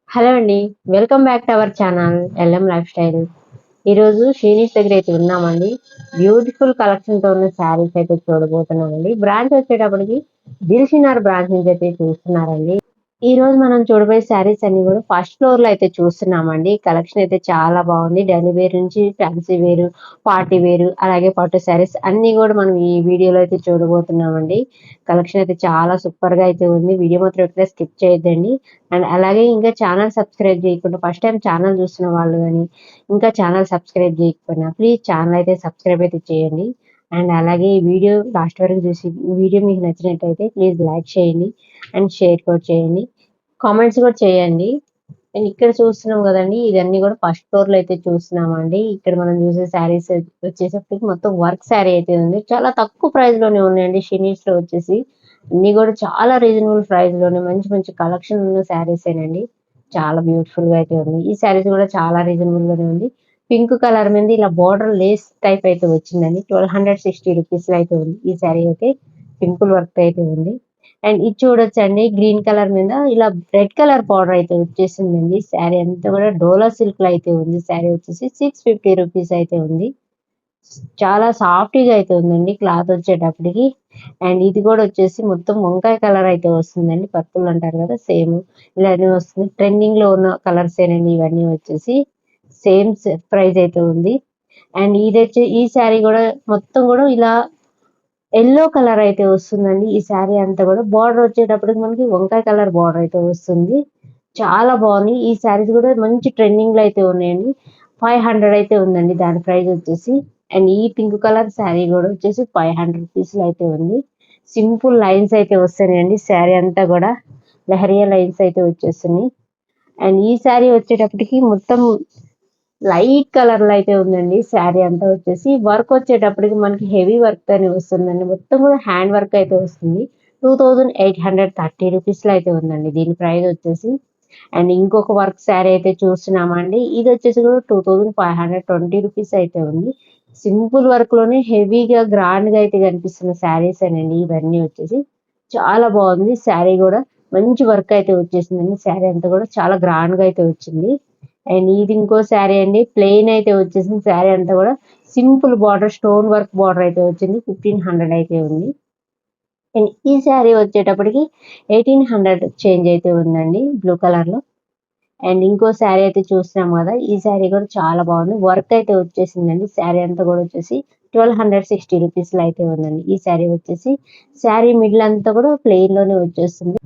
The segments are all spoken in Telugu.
హలో అండి. Welcome back to our channel LM life style. ఈరోజు శ్రీనిష్ దగ్గర అయితే ఉన్నామండి. బ్యూటిఫుల్ కలెక్షన్‌తో ఉన్న శారీస్ అయితే చూడబోతున్నామండి. బ్రాంచ్ వచ్చేటప్పటికి దిల్‌షునర్ బ్రాంచ్ నుంచి అయితే చూస్తున్నారండి. ఈ రోజు మనం చూడబోయే శారీస్ అన్ని కూడా ఫస్ట్ ఫ్లోర్ లో అయితే చూస్తున్నామండి. కలెక్షన్ అయితే చాలా బాగుంది. డైలీ వేర్ నుంచి ఫ్యాన్సీ వేరు, పార్టీ వేరు, అలాగే పట్టు శారీస్ అన్ని కూడా మనం ఈ వీడియోలో అయితే చూడబోతున్నామండి. కలెక్షన్ అయితే చాలా సూపర్ గా అయితే ఉంది. వీడియో మాత్రం ఎక్కడ స్కిప్ చేయొద్దండి. అండ్ అలాగే ఇంకా ఛానల్ సబ్స్క్రైబ్ చేయకుండా ఫస్ట్ టైం ఛానల్ చూస్తున్న వాళ్ళు కానీ ఇంకా ఛానల్ సబ్స్క్రైబ్ చేయకపోయినా ప్లీజ్ ఛానల్ అయితే సబ్స్క్రైబ్ అయితే చేయండి. అండ్ అలాగే ఈ వీడియో లాస్ట్ వరకు చూసి ఈ వీడియో మీకు నచ్చినట్టయితే ప్లీజ్ లైక్ చేయండి అండ్ షేర్ కూడా చేయండి. కామెంట్స్ కూడా చేయండి. అండ్ ఇక్కడ చూస్తున్నాం కదండి, ఇదన్నీ కూడా ఫస్ట్ ఫ్లోర్ లో అయితే చూస్తున్నామండి. ఇక్కడ మనం చూసే శారీస్ వచ్చేసరికి మొత్తం వర్క్ శారీ అయితే ఉంది. చాలా తక్కువ ప్రైస్ లోనే ఉన్నాయండి. షినీస్ లో వచ్చేసి అన్ని కూడా చాలా రీజనబుల్ ప్రైస్ లోనే మంచి మంచి కలెక్షన్ ఉన్న శారీస్ ఏనండి. చాలా బ్యూటిఫుల్ గా అయితే ఉంది. ఈ శారీస్ కూడా చాలా రీజనబుల్ గానే ఉంది. పింక్ కలర్ మీద ఇలా బోర్డర్ లేస్ టైప్ అయితే వచ్చిందండి. 1260 రూపీస్ లో అయితే ఉంది ఈ శారీ అయితే. సింపుల్ వర్క్ అయితే ఉంది. అండ్ ఇది చూడొచ్చండి, గ్రీన్ కలర్ మీద ఇలా రెడ్ కలర్ పౌడర్ అయితే వచ్చేసిందండి. శారీ అంతా కూడా డోలా సిల్క్ లో అయితే ఉంది. శారీ వచ్చేసి 650 రూపీస్ అయితే ఉంది. చాలా సాఫ్ట్ గా అయితే ఉందండి క్లాత్ వచ్చేటప్పటికి. అండ్ ఇది కూడా వచ్చేసి మొత్తం వంకాయ కలర్ అయితే వస్తుందండి. పర్పుల్ అంటారు కదా, సేమ్ ఇలానే వస్తుంది. ట్రెండింగ్ లో ఉన్న కలర్స్ ఏనండి ఇవన్నీ వచ్చేసి. సేమ్ ప్రైస్ అయితే ఉంది. అండ్ ఇది వచ్చి ఈ శారీ కూడా మొత్తం కూడా ఇలా ఎల్లో కలర్ అయితే వస్తుందండి. ఈ శారీ అంతా కూడా బార్డర్ వచ్చేటప్పటికి మనకి వంకాయ కలర్ బార్డర్ అయితే వస్తుంది. చాలా బాగుంది. ఈ శారీస్ కూడా మంచి ట్రెండింగ్ లో అయితే ఉన్నాయండి. 500 అయితే ఉందండి దాని ప్రైస్ వచ్చేసి. అండ్ ఈ పింక్ కలర్ శారీ కూడా వచ్చేసి 500 రూపీస్ లో అయితే ఉంది. సింపుల్ లైన్స్ అయితే వస్తున్నాయండి. శారీ అంతా కూడా లహరియా లైన్స్ అయితే వచ్చేస్తున్నాయి. అండ్ ఈ శారీ వచ్చేటప్పటికి మొత్తం లైట్ కలర్ లో అయితే ఉందండి. శారీ అంతా వచ్చేసి వర్క్ వచ్చేటప్పటికి మనకి హెవీ వర్క్ అని వస్తుందండి. మొత్తం కూడా హ్యాండ్ వర్క్ అయితే వస్తుంది. 2830 రూపీస్ లో అయితే ఉందండి దీని ప్రైస్ వచ్చేసి. అండ్ ఇంకొక వర్క్ శారీ అయితే చూస్తున్నామండి. ఇది వచ్చేసి కూడా 2520 రూపీస్ అయితే ఉంది. సింపుల్ వర్క్ లోనే హెవీగా గ్రాండ్ గా అయితే కనిపిస్తున్న శారీస్ అండి ఇవన్నీ వచ్చేసి. చాలా బాగుంది శారీ కూడా. మంచి వర్క్ అయితే వచ్చేసిందండి. శారీ అంతా కూడా చాలా గ్రాండ్ గా అయితే వచ్చింది. అండ్ ఇది ఇంకో శారీ అండి. ప్లెయిన్ అయితే వచ్చేసింది. శారీ అంతా కూడా simple border, stone work border అయితే వచ్చింది. 1500 అయితే ఉంది. అండ్ ఈ శారీ వచ్చేటప్పటికి 1800 చేంజ్ అయితే ఉందండి బ్లూ కలర్ లో. అండ్ ఇంకో శారీ అయితే చూస్తున్నాం కదా, ఈ శారీ కూడా చాలా బాగుంది. వర్క్ అయితే వచ్చేసిందండి. శారీ అంతా కూడా వచ్చేసి 1260 రూపీస్ లో అయితే ఉందండి ఈ శారీ వచ్చేసి. శారీ మిడిల్ అంతా కూడా ప్లెయిన్ లోనే వచ్చేస్తుంది.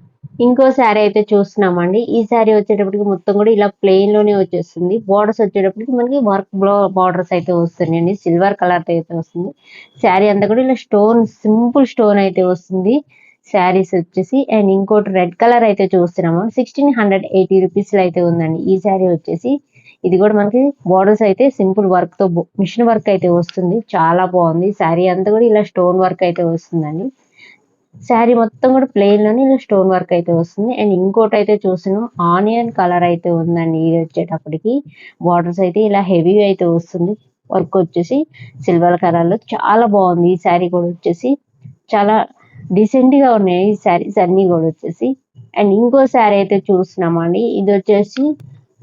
ఇంకో శారీ అయితే చూస్తున్నామండి. ఈ శారీ వచ్చేటప్పటికి మొత్తం కూడా ఇలా ప్లెయిన్ లోనే వచ్చేస్తుంది. బోర్డర్స్ వచ్చేటప్పటికి మనకి వర్క్ బార్డర్స్ అయితే వస్తున్నాయండి. సిల్వర్ కలర్ అయితే వస్తుంది. శారీ అంతా కూడా ఇలా స్టోన్, సింపుల్ స్టోన్ అయితే వస్తుంది శారీస్ వచ్చేసి. అండ్ ఇంకోటి రెడ్ కలర్ అయితే చూస్తున్నాము. 1680 రూపీస్ లో అయితే ఉందండి ఈ శారీ వచ్చేసి. ఇది కూడా మనకి బోర్డర్స్ అయితే సింపుల్ వర్క్ తో మిషన్ వర్క్ అయితే వస్తుంది. చాలా బాగుంది. శారీ అంతా కూడా ఇలా స్టోన్ వర్క్ అయితే వస్తుందండి. శారీ మొత్తం కూడా ప్లెయిన్ లోనే ఇలా స్టోన్ వర్క్ అయితే వస్తుంది. అండ్ ఇంకోటి అయితే చూస్తున్నాం, ఆనియన్ కలర్ అయితే ఉందండి ఇది వచ్చేటప్పటికి. బార్డర్స్ అయితే ఇలా హెవీ అయితే వస్తుంది. వర్క్ వచ్చేసి సిల్వర్ కలర్ లో చాలా బాగుంది. ఈ శారీ కూడా వచ్చేసి చాలా డీసెంట్ గా ఉన్నాయి ఈ శారీస్ అన్ని కూడా వచ్చేసి. అండ్ ఇంకో శారీ అయితే చూస్తున్నామండి. ఇది వచ్చేసి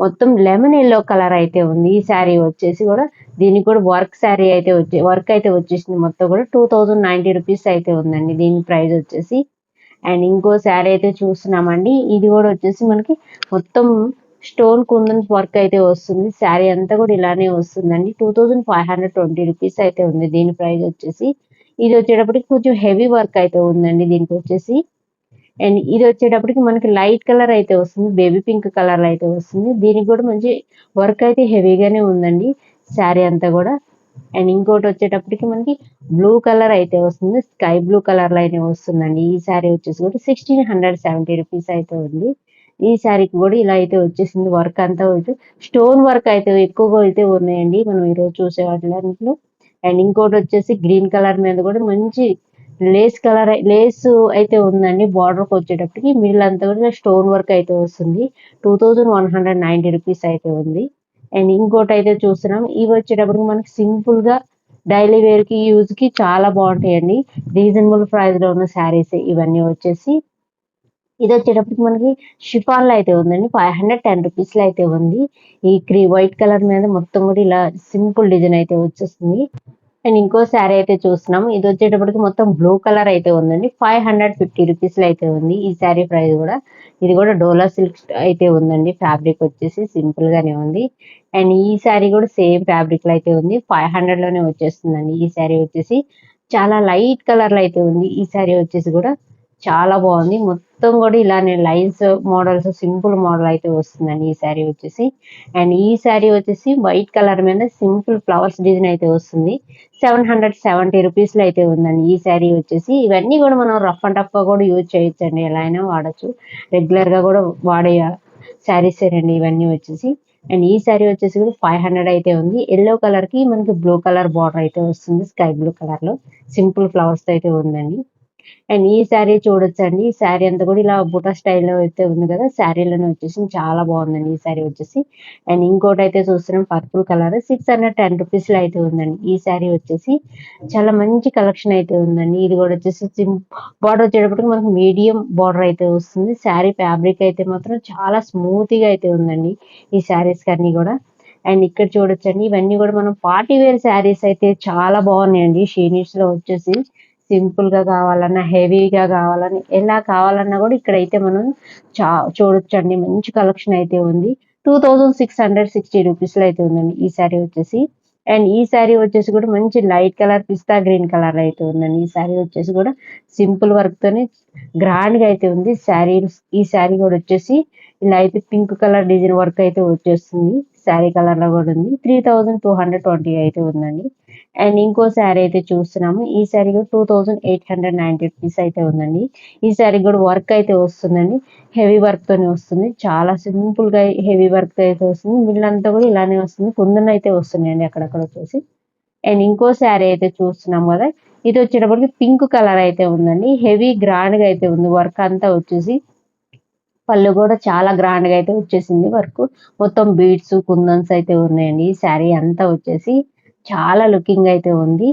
మొత్తం లెమన్ ఎల్లో కలర్ అయితే ఉంది ఈ శారీ వచ్చేసి కూడా. దీనికి కూడా వర్క్ శారీ అయితే వర్క్ అయితే వచ్చేసింది. మొత్తం కూడా 2090 రూపీస్ అయితే ఉందండి దీని ప్రైస్ వచ్చేసి. అండ్ ఇంకో శారీ అయితే చూస్తున్నామండి. ఇది కూడా వచ్చేసి మనకి మొత్తం స్టోన్ కుందన్స్ వర్క్ అయితే వస్తుంది. శారీ అంతా కూడా ఇలానే వస్తుందండి. 2520 రూపీస్ అయితే ఉంది దీని ప్రైస్ వచ్చేసి. ఇది వచ్చేటప్పటికి కొంచెం హెవీ వర్క్ అయితే ఉందండి దీనికి వచ్చేసి. అండ్ ఇది వచ్చేటప్పటికి మనకి లైట్ కలర్ అయితే వస్తుంది. బేబీ పింక్ కలర్ అయితే వస్తుంది. దీనికి కూడా మంచి వర్క్ అయితే హెవీగానే ఉందండి శారీ అంతా కూడా. అండ్ ఇంకోటి వచ్చేటప్పటికి మనకి బ్లూ కలర్ అయితే వస్తుంది. స్కై బ్లూ కలర్ లో అయితే వస్తుందండి ఈ శారీ వచ్చేసి కూడా. 1670 రూపీస్ అయితే ఉంది. ఈ శారీకి కూడా ఇలా అయితే వచ్చేసింది. వర్క్ అంతా అయితే స్టోన్ వర్క్ అయితే ఎక్కువగా అయితే ఉన్నాయండి మనం ఈరోజు చూసే వాటిలో. అండ్ ఇంకోటి వచ్చేసి గ్రీన్ కలర్ మీద కూడా మంచి లేస్ అయితే ఉందండి. బార్డర్ కి వచ్చేటప్పటికి మిడిల్ అంతా కూడా స్టోన్ వర్క్ అయితే వస్తుంది. 2190 రూపీస్ అయితే ఉంది. అండ్ ఇంకోటి అయితే చూస్తున్నాం, ఇవి వచ్చేటప్పటికి మనకి సింపుల్ గా డైలీ వేర్ కి యూజ్ కి చాలా బాగుంటాయండి. రీజనబుల్ ప్రైస్ లో ఉన్న శారీస్ ఇవన్నీ వచ్చేసి. ఇది వచ్చేటప్పటికి మనకి షిఫాన్ లో అయితే ఉందండి. 510 రూపీస్ లో అయితే ఉంది. ఈ వైట్ కలర్ మీద మొత్తం కూడా ఇలా సింపుల్ డిజైన్ అయితే వచ్చేస్తుంది. అండ్ ఇంకో శారీ అయితే చూస్తున్నాం. ఇది వచ్చేటప్పటికి మొత్తం బ్లూ కలర్ అయితే ఉందండి. 550 రూపీస్ లో అయితే ఉంది ఈ శారీ ప్రైస్ కూడా. ఇది కూడా డోలా సిల్క్ అయితే ఉందండి. ఫ్యాబ్రిక్ వచ్చేసి సింపుల్ గానే ఉంది. అండ్ ఈ శారీ కూడా సేమ్ ఫ్యాబ్రిక్ లో అయితే ఉంది. 500 లోనే వచ్చేస్తుందండి ఈ శారీ వచ్చేసి. చాలా లైట్ కలర్ లో అయితే ఉంది ఈ శారీ వచ్చేసి కూడా. చాలా బాగుంది. మొత్తం కూడా ఇలానే లైన్స్ మోడల్స్ సింపుల్ మోడల్ అయితే వస్తుందండి ఈ శారీ వచ్చేసి. అండ్ ఈ శారీ వచ్చేసి వైట్ కలర్ మీద సింపుల్ ఫ్లవర్స్ డిజైన్ అయితే వస్తుంది. 770 రూపీస్ లో అయితే ఉందండి ఈ శారీ వచ్చేసి. ఇవన్నీ కూడా మనం రఫ్ అండ్ టఫ్ గా కూడా యూజ్ చేయొచ్చండి. ఎలా అయినా వాడచ్చు. రెగ్యులర్ గా కూడా వాడే శారీస్ అండి ఇవన్నీ వచ్చేసి. అండ్ ఈ శారీ వచ్చేసి కూడా 500 అయితే ఉంది. ఎల్లో కలర్ కి మనకి బ్లూ కలర్ బార్డర్ అయితే వస్తుంది. స్కై బ్లూ కలర్ లో సింపుల్ ఫ్లవర్స్ అయితే ఉందండి. అండ్ ఈ శారీ చూడొచ్చండి. ఈ శారీ అంతా కూడా ఇలా బుటా స్టైల్‌లో అయితే ఉంది కదా! శారీలోనే వచ్చేసి చాలా బాగుందండి ఈ శారీ వచ్చేసి. అండ్ ఇంకోటైతే చూస్తున్నాం పర్పుల్ కలర్ 610 రూపీస్‌లో అయితే ఉందండి. ఈ శారీ వచ్చేసి చాలా మంచి కలెక్షన్ అయితే ఉందండి. ఇది కూడా వచ్చేసి బార్డర్ వచ్చేటప్పటికి మనకు మీడియం బార్డర్ అయితే వస్తుంది. శారీ ఫ్యాబ్రిక్ అయితే మాత్రం చాలా స్మూత్‌గా అయితే ఉందండి. ఈ శారీస్‌కి అన్నీ కూడా. అండ్ ఇక్కడ చూడొచ్చండి. ఇవన్నీ కూడా మనం పార్టీ వేర్ శారీస్ అయితే చాలా బాగున్నాయండి. షీనిడ్స్‌లో వచ్చేసి సింపుల్‌గా కావాలన్నా, హెవీగా కావాలన్నా, ఎలా కావాలన్నా కూడా ఇక్కడైతే మనం చా చూడొచ్చండి. మంచి కలెక్షన్ అయితే ఉంది. 2660 రూపీస్‌లో అయితే ఉందండి ఈ శారీ వచ్చేసి. అండ్ ఈ శారీ వచ్చేసి కూడా మంచి లైట్ కలర్ పిస్తా గ్రీన్ కలర్ అయితే ఉందండి. ఈ శారీ వచ్చేసి కూడా సింపుల్ వర్క్‌తోని గ్రాండ్‌గా అయితే ఉంది. ఈ శారీ కూడా వచ్చేసి ఇలా అయితే పింక్ కలర్ డిజైన్ వర్క్ అయితే వచ్చేస్తుంది. శారీ కలర్‌లో కూడా ఉంది. 3220 అయితే ఉందండి. అండ్ ఇంకో శారీ అయితే చూస్తున్నాము. ఈ శారీ కూడా 2890 రూపీస్ అయితే ఉందండి. ఈ శారీ కూడా వర్క్ అయితే వస్తుందండి. హెవీ వర్క్ తోనే వస్తుంది. చాలా సింపుల్ గా హెవీ వర్క్ అయితే వస్తుంది. మిడిల్ అంతా కూడా ఇలానే వస్తుంది. కుందన్ అయితే వస్తున్నాయండి అక్కడక్కడ వచ్చేసి. అండ్ ఇంకో శారీ అయితే చూస్తున్నాం కదా! ఇది వచ్చేటప్పటికి పింక్ కలర్ అయితే ఉందండి. హెవీ గ్రాండ్ గా అయితే ఉంది. వర్క్ అంతా వచ్చేసి పళ్ళు కూడా చాలా గ్రాండ్ గా అయితే వచ్చేసింది వర్క్. మొత్తం బీడ్స్, కుందన్స్ అయితే ఉన్నాయండి. ఈ శారీ అంతా వచ్చేసి చాలా లుకింగ్ అయితే ఉంది.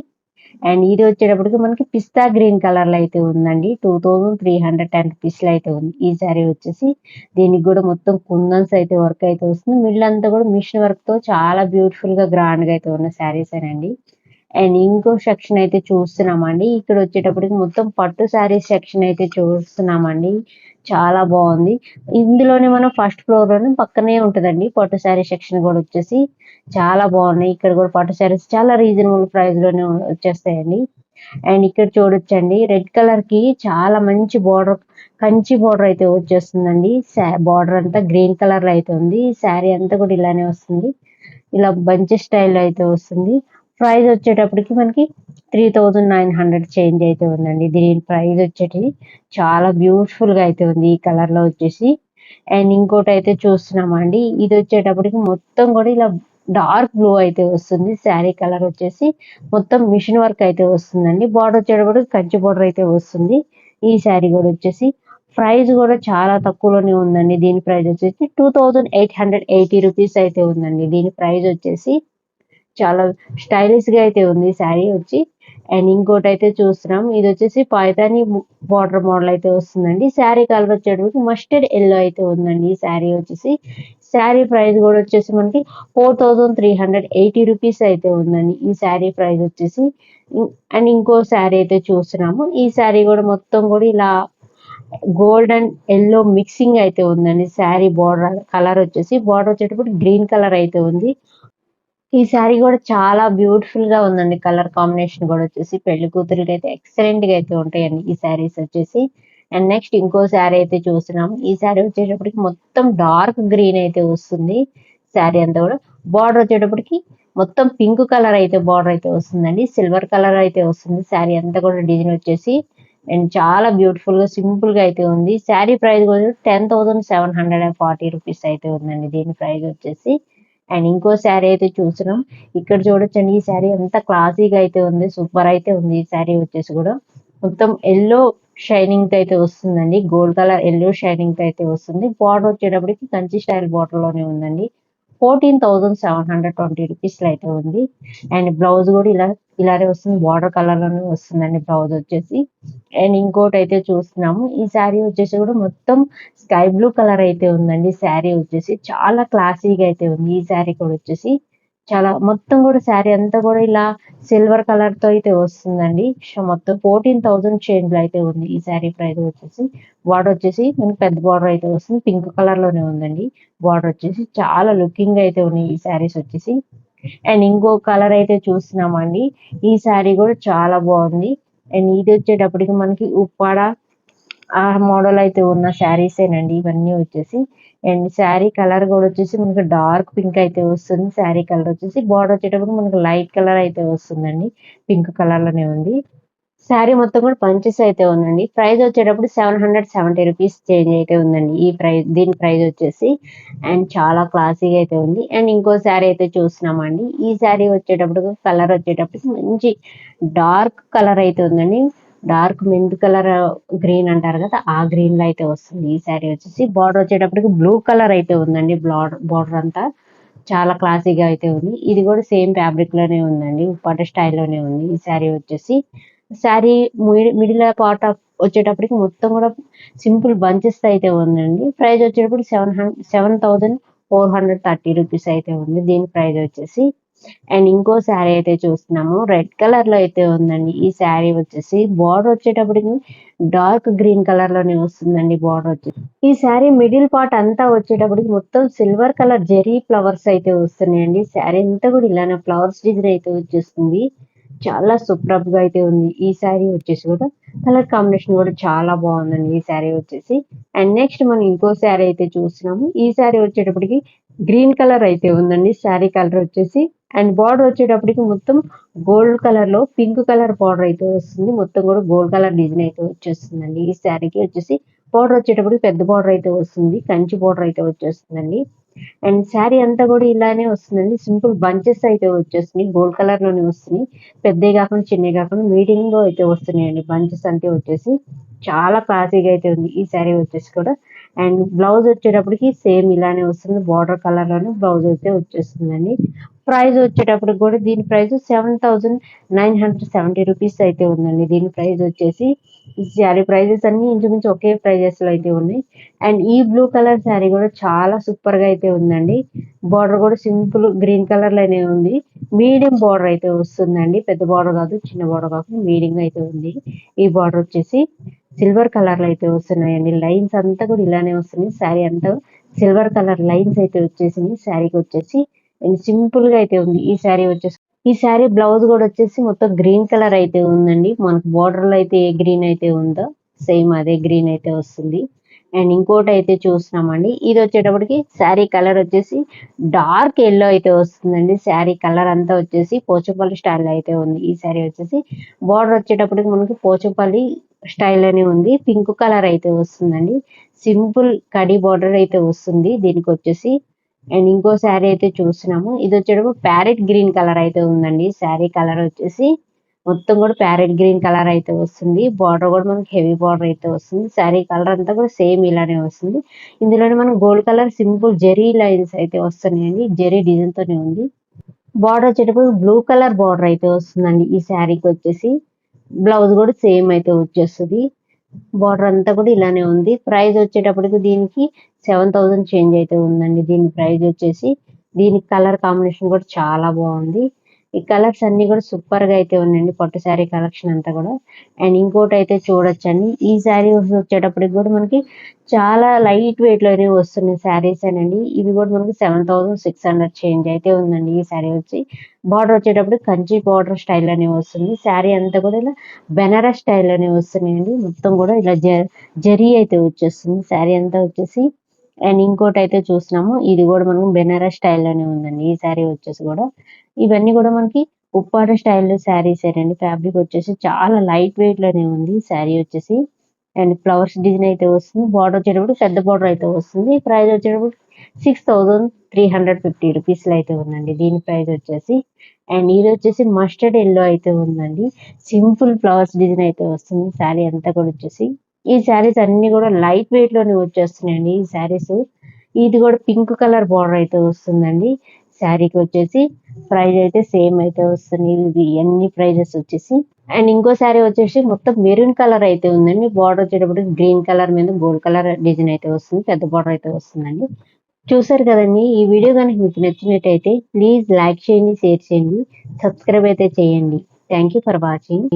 అండ్ ఇది వచ్చేటప్పటికి మనకి పిస్తా గ్రీన్ కలర్ లో అయితే ఉందండి. 2310 రూపీస్ లో అయితే ఉంది ఈ శారీ వచ్చేసి. దీనికి కూడా మొత్తం కుందన్స్ అయితే వర్క్ అయితే వస్తుంది. మిడిల్ అంతా కూడా మిషన్ వర్క్ తో చాలా బ్యూటిఫుల్ గా గ్రాండ్ గా అయితే ఉన్న శారీస్ అండి. అండ్ ఇంకో సెక్షన్ అయితే చూస్తున్నామండి. ఇక్కడ వచ్చేటప్పటికి మొత్తం పట్టు శారీస్ సెక్షన్ అయితే చూస్తున్నామండి. చాలా బాగుంది. ఇందులోనే మనం ఫస్ట్ ఫ్లోర్ లోనే పక్కనే ఉంటదండి పట్టు శారీ సెక్షన్ కూడా వచ్చేసి. చాలా బాగున్నాయి. ఇక్కడ కూడా పట్టు శారీస్ చాలా రీజనబుల్ ప్రైస్ లోనే వచ్చేస్తాయండి. అండ్ ఇక్కడ చూడొచ్చండి రెడ్ కలర్ కి చాలా మంచి బార్డర్ కంచి బార్డర్ అయితే వచ్చేస్తుందండి. బార్డర్ అంతా గ్రీన్ కలర్ లో అయితే ఉంది. శారీ అంతా కూడా ఇలానే వస్తుంది. ఇలా బంచెస్ స్టైల్ అయితే వస్తుంది. ప్రైస్ వచ్చేటప్పటికి మనకి 3900 చేంజ్ అయితే ఉందండి. దీని ప్రైస్ వచ్చేటి చాలా బ్యూటిఫుల్ గా అయితే ఉంది ఈ కలర్ లో వచ్చేసి. అండ్ ఇంకోటి అయితే చూస్తున్నామండి. ఇది వచ్చేటప్పటికి మొత్తం కూడా ఇలా డార్క్ బ్లూ అయితే వస్తుంది. శారీ కలర్ వచ్చేసి మొత్తం మిషన్ వర్క్ అయితే వస్తుందండి. బార్డర్ వచ్చేటప్పటికి కంచి బార్డర్ అయితే వస్తుంది. ఈ శారీ కూడా వచ్చేసి ప్రైస్ కూడా చాలా తక్కువలోనే ఉందండి. దీని ప్రైస్ వచ్చేసి 2880 రూపీస్ అయితే ఉందండి. దీని ప్రైస్ వచ్చేసి చాలా స్టైలిష్ గా అయితే ఉంది శారీ వచ్చి. అండ్ ఇంకోటి అయితే చూస్తున్నాం. ఇది వచ్చేసి పైతాని బార్డర్ మోడల్ అయితే వస్తుందండి. శారీ కలర్ వచ్చేటప్పటికి మస్టర్డ్ ఎల్లో అయితే ఉందండి ఈ శారీ వచ్చేసి. శారీ ప్రైస్ కూడా వచ్చేసి మనకి 4380 రూపీస్ అయితే ఉందండి ఈ శారీ ప్రైస్ వచ్చేసి. అండ్ ఇంకో శారీ అయితే చూస్తున్నాము. ఈ శారీ కూడా మొత్తం కూడా ఇలా గోల్డ్ అండ్ ఎల్లో మిక్సింగ్ అయితే ఉందండి. శారీ బార్డర్ కలర్ వచ్చేసి బార్డర్ వచ్చేటప్పుడు గ్రీన్ కలర్ అయితే ఉంది. ఈ శారీ కూడా చాలా బ్యూటిఫుల్ గా ఉందండి. కలర్ కాంబినేషన్ కూడా వచ్చేసి పెళ్లి కూతురికి అయితే ఎక్సలెంట్ గా అయితే ఉంటాయండి ఈ శారీస్ వచ్చేసి. అండ్ నెక్స్ట్ ఇంకో శారీ అయితే చూస్తున్నాం. ఈ శారీ వచ్చేటప్పటికి మొత్తం డార్క్ గ్రీన్ అయితే వస్తుంది. శారీ అంతా కూడా బార్డర్ వచ్చేటప్పటికి మొత్తం పింక్ కలర్ అయితే బార్డర్ అయితే వస్తుందండి. సిల్వర్ కలర్ అయితే వస్తుంది. శారీ అంతా కూడా డిజైన్ వచ్చేసి అండ్ చాలా బ్యూటిఫుల్ గా సింపుల్ గా అయితే ఉంది. శారీ ప్రైస్ కూడా 10,740 రూపీస్ అయితే ఉందండి. దీని ప్రైస్ వచ్చేసి. అండ్ ఇంకో శారీ అయితే చూస్తున్నాం. ఇక్కడ చూడొచ్చండి. ఈ శారీ ఎంత క్లాసీగా అయితే ఉంది. సూపర్ అయితే ఉంది. ఈ శారీ వచ్చేసి కూడా మొత్తం ఎల్లో షైనింగ్ తో అయితే వస్తుందండి. గోల్డ్ కలర్ ఎల్లో షైనింగ్ తో అయితే వస్తుంది. బార్డర్ వచ్చేటప్పటికి కంచి స్టైల్ బార్డర్ లోనే ఉందండి. 14,720 రూపీస్ లో అయితే ఉంది. అండ్ బ్లౌజ్ కూడా ఇలా ఇలానే వస్తుంది. బార్డర్ కలర్ లోనే వస్తుందండి బ్లౌజ్ వచ్చేసి. అండ్ ఇంకోటి అయితే చూస్తున్నాము. ఈ శారీ వచ్చేసి కూడా మొత్తం స్కై బ్లూ కలర్ అయితే ఉందండి. శారీ వచ్చేసి చాలా క్లాసీగా అయితే ఉంది. ఈ శారీ కూడా వచ్చేసి చాలా మొత్తం కూడా శారీ అంతా కూడా ఇలా సిల్వర్ కలర్ తో అయితే వస్తుందండి. సో మొత్తం 14,000 చేంజ్ లో అయితే ఉంది ఈ శారీ ప్రైస్ వచ్చేసి. బార్డర్ వచ్చేసి మనకి పెద్ద బార్డర్ అయితే వస్తుంది. పింక్ కలర్ లోనే ఉందండి. బార్డర్ వచ్చేసి చాలా లుకింగ్ అయితే ఉన్నాయి ఈ శారీస్ వచ్చేసి. అండ్ ఇంకో కలర్ అయితే చూస్తున్నామండి. ఈ శారీ కూడా చాలా బాగుంది. అండ్ ఇది వచ్చేటప్పటికి మనకి ఉప్పాడ ఆ మోడల్ అయితే ఉన్న శారీసేనండి ఇవన్నీ వచ్చేసి. అండ్ శారీ కలర్ కూడా వచ్చేసి మనకి డార్క్ పింక్ అయితే వస్తుంది. శారీ కలర్ వచ్చేసి బార్డర్ వచ్చేటప్పటికి మనకి లైట్ కలర్ అయితే వస్తుందండి. పింక్ కలర్ లోనే ఉంది. శారీ మొత్తం కూడా బంచెస్ అయితే ఉందండి. ప్రైస్ వచ్చేటప్పుడు 770 రూపీస్ చేంజ్ అయితే ఉందండి. ఈ ప్రైస్ దీని ప్రైస్ వచ్చేసి. అండ్ చాలా క్లాసీగా అయితే ఉంది. అండ్ ఇంకో శారీ అయితే చూస్తున్నామండి. ఈ శారీ వచ్చేటప్పుడు కలర్ వచ్చేటప్పటికి మంచి డార్క్ కలర్ అయితే ఉందండి. డార్క్ మెంత్ కలర్ గ్రీన్ అంటారు కదా ఆ గ్రీన్ లో అయితే వస్తుంది ఈ శారీ వచ్చేసి. బార్డర్ వచ్చేటప్పటికి బ్లూ కలర్ అయితే ఉందండి. బార్డర్ అంతా చాలా క్లాసీగా అయితే ఉంది. ఇది కూడా సేమ్ ఫ్యాబ్రిక్ లోనే ఉందండి. ఉప్పాట స్టైల్లోనే ఉంది ఈ శారీ వచ్చేసి. శారీ మిడిల్ పార్ట్ ఆఫ్ వచ్చేటప్పటికి మొత్తం కూడా సింపుల్ బంచెస్ అయితే ఉందండి. ప్రైస్ వచ్చేటప్పుడు 7,430 రూపీస్ అయితే ఉంది దీని ప్రైస్ వచ్చేసి. అండ్ ఇంకో శారీ అయితే చూస్తున్నాము. రెడ్ కలర్ లో అయితే ఉందండి ఈ శారీ వచ్చేసి. బార్డర్ వచ్చేటప్పటికి డార్క్ గ్రీన్ కలర్ లోనే వస్తుందండి బార్డర్ వచ్చేసి. ఈ శారీ మిడిల్ పార్ట్ అంతా వచ్చేటప్పటికి మొత్తం సిల్వర్ కలర్ జెరీ ఫ్లవర్స్ అయితే వస్తున్నాయండి. శారీ అంతా కూడా ఇలానే ఫ్లవర్స్ డిజైన్ అయితే వచ్చేస్తుంది. చాలా సూపర్బ్ గా అయితే ఉంది ఈ శారీ వచ్చేసి కూడా. కలర్ కాంబినేషన్ కూడా చాలా బాగుందండి ఈ శారీ వచ్చేసి. అండ్ నెక్స్ట్ మనం ఇంకో శారీ అయితే చూస్తున్నాము. ఈ శారీ వచ్చేటప్పటికి గ్రీన్ కలర్ అయితే ఉందండి శారీ కలర్ వచ్చేసి. అండ్ బార్డర్ వచ్చేటప్పటికి మొత్తం గోల్డ్ కలర్ లో పింక్ కలర్ బార్డర్ అయితే వస్తుంది. మొత్తం కూడా గోల్డ్ కలర్ డిజైన్ అయితే వచ్చేస్తుందండి ఈ శారీకి వచ్చేసి. బార్డర్ వచ్చేటప్పటికి పెద్ద బార్డర్ అయితే వస్తుంది. కంచి బార్డర్ అయితే వచ్చేస్తుందండి. అండ్ శారీ అంతా కూడా ఇలానే వస్తుందండి. సింపుల్ బంచెస్ అయితే వచ్చేస్తున్నాయి. గోల్డ్ కలర్ లోనే వస్తున్నాయి. పెద్దవి కాకుండా చిన్నవి కాకుండా మీడియం లో అయితే వస్తున్నాయండి బంచెస్ అంటే వచ్చేసి. చాలా క్లాసీగా అయితే ఉంది ఈ శారీ వచ్చేసి కూడా. అండ్ బ్లౌజ్ వచ్చేటప్పటికి సేమ్ ఇలానే వస్తుంది. బార్డర్ కలర్ లోనే బ్లౌజ్ అయితే వచ్చేస్తుందండి. ప్రైస్ వచ్చేటప్పటికి కూడా దీని ప్రైస్ 7,970 రూపీస్ అయితే ఉందండి దీని ప్రైస్ వచ్చేసి. ఈ శారీ ప్రైజెస్ అన్ని ఇంచుమించు ఒకే ప్రైజెస్ లో అయితే ఉన్నాయి. అండ్ ఈ బ్లూ కలర్ శారీ కూడా చాలా సూపర్ గా అయితే ఉందండి. బార్డర్ కూడా సింపుల్ గ్రీన్ కలర్ లోనే ఉంది. మీడియం బార్డర్ అయితే వస్తుందండి. పెద్ద బార్డర్ కాదు, చిన్న బార్డర్ కాకుండా మీడియం అయితే ఉంది. ఈ బార్డర్ వచ్చేసి సిల్వర్ కలర్ లో అయితే వస్తున్నాయండి. లైన్స్ అంతా కూడా ఇలానే వస్తున్నాయి. శారీ అంతా సిల్వర్ కలర్ లైన్స్ అయితే వచ్చేసింది శారీకి వచ్చేసి. అండ్ సింపుల్ గా అయితే ఉంది ఈ శారీ వచ్చేసి. ఈ శారీ బ్లౌజ్ కూడా వచ్చేసి మొత్తం గ్రీన్ కలర్ అయితే ఉందండి. మనకు బార్డర్ లో అయితే ఏ గ్రీన్ అయితే ఉందో సేమ్ అదే గ్రీన్ అయితే వస్తుంది. అండ్ ఇంకోటి అయితే చూస్తున్నామండి. ఇది వచ్చేటప్పటికి శారీ కలర్ వచ్చేసి డార్క్ ఎల్లో అయితే వస్తుందండి. శారీ కలర్ అంతా వచ్చేసి పోచంపల్లి స్టైల్ అయితే ఉంది ఈ శారీ వచ్చేసి. బార్డర్ వచ్చేటప్పటికి మనకి పోచంపల్లి స్టైల్ లోనే ఉంది. పింక్ కలర్ అయితే వస్తుందండి. సింపుల్ కడి బార్డర్ అయితే వస్తుంది దీనికి వచ్చేసి. అండ్ ఇంకో శారీ అయితే చూస్తున్నాము. ఇది వచ్చేటప్పుడు ప్యారెట్ గ్రీన్ కలర్ అయితే ఉందండి. శారీ కలర్ వచ్చేసి మొత్తం కూడా ప్యారెట్ గ్రీన్ కలర్ అయితే వస్తుంది. బార్డర్ కూడా మనకి హెవీ బార్డర్ అయితే వస్తుంది. శారీ కలర్ అంతా కూడా సేమ్ ఇలానే వస్తుంది. ఇందులోనే మనం gold colour simple zari lines అయితే వస్తున్నాయండి. జెరీ డిజైన్ తోనే ఉంది. బార్డర్ వచ్చేటప్పుడు బ్లూ కలర్ బార్డర్ అయితే వస్తుందండి ఈ శారీకి వచ్చేసి. బ్లౌజ్ కూడా సేమ్ అయితే వచ్చేస్తుంది. బార్డర్ అంతా కూడా ఇలానే ఉంది. ప్రైస్ వచ్చేటప్పటికి దీనికి 7,000 చేంజ్ అయితే ఉందండి దీని ప్రైస్ వచ్చేసి. దీనికి కలర్ కాంబినేషన్ కూడా చాలా బాగుంది. ఈ కలర్స్ అన్ని కూడా సూపర్ గా అయితే ఉన్నాయండి పట్టు శారీ కలెక్షన్ అంతా కూడా. అండ్ ఇంకోటి అయితే చూడొచ్చండి. ఈ శారీ వచ్చేటప్పటికి కూడా మనకి చాలా లైట్ వెయిట్ లోనే వస్తున్నాయి శారీస్ అనండి. ఇవి కూడా మనకి 7,600 చేంజ్ అయితే ఉందండి ఈ శారీ వచ్చి. బార్డర్ వచ్చేటప్పుడు కంచి బార్డర్ స్టైల్ లోనే వస్తుంది. శారీ అంతా కూడా ఇలా బెనారస్ స్టైల్ లోనే వస్తున్నాయండి. మొత్తం కూడా ఇలా జరీ అయితే వచ్చేస్తుంది శారీ అంతా వచ్చేసి. అండ్ ఇంకోటి అయితే చూస్తున్నాము. ఇది కూడా మనం బెనారస్ స్టైల్ లోనే ఉందండి ఈ శారీ వచ్చేసి కూడా. ఇవన్నీ కూడా మనకి ఉప్పాడ స్టైల్ శారీస్ ఏనండి. ఫ్యాబ్రిక్ వచ్చేసి చాలా లైట్ వెయిట్ లోనే ఉంది శారీ వచ్చేసి. అండ్ ఫ్లవర్స్ డిజైన్ అయితే వస్తుంది. బార్డర్ వచ్చేటప్పుడు పెద్ద బార్డర్ అయితే వస్తుంది. ప్రైస్ వచ్చేటప్పుడు 6,350 రూపీస్ లో అయితే ఉందండి దీని ప్రైస్ వచ్చేసి. అండ్ ఇది వచ్చేసి మస్టర్డ్ ఎల్లో అయితే ఉందండి. సింపుల్ ఫ్లవర్స్ డిజైన్ అయితే వస్తుంది శారీ అంతా కూడా వచ్చేసి. ఈ శారీస్ అన్ని కూడా లైట్ వెయిట్ లోనే వచ్చేస్తున్నాయండి ఈ శారీస్. ఇది కూడా పింక్ కలర్ బార్డర్ అయితే వస్తుందండి. శారీకి వచ్చేసి ప్రైస్ అయితే సేమ్ అయితే వస్తుంది. ఇది అన్ని ప్రైజెస్ వచ్చేసి. అండ్ ఇంకో శారీ వచ్చేసి మొత్తం మెరూన్ కలర్ అయితే ఉందండి. బార్డర్ వచ్చేటప్పుడు గ్రీన్ కలర్ మీద గోల్డ్ కలర్ డిజైన్ అయితే వస్తుంది. పెద్ద బార్డర్ అయితే వస్తుందండి. చూసారు కదండి. ఈ వీడియో కనుక మీకు నచ్చినట్టయితే ప్లీజ్ లైక్ చేయండి, షేర్ చేయండి, సబ్స్క్రైబ్ అయితే చేయండి. Thank you for watching.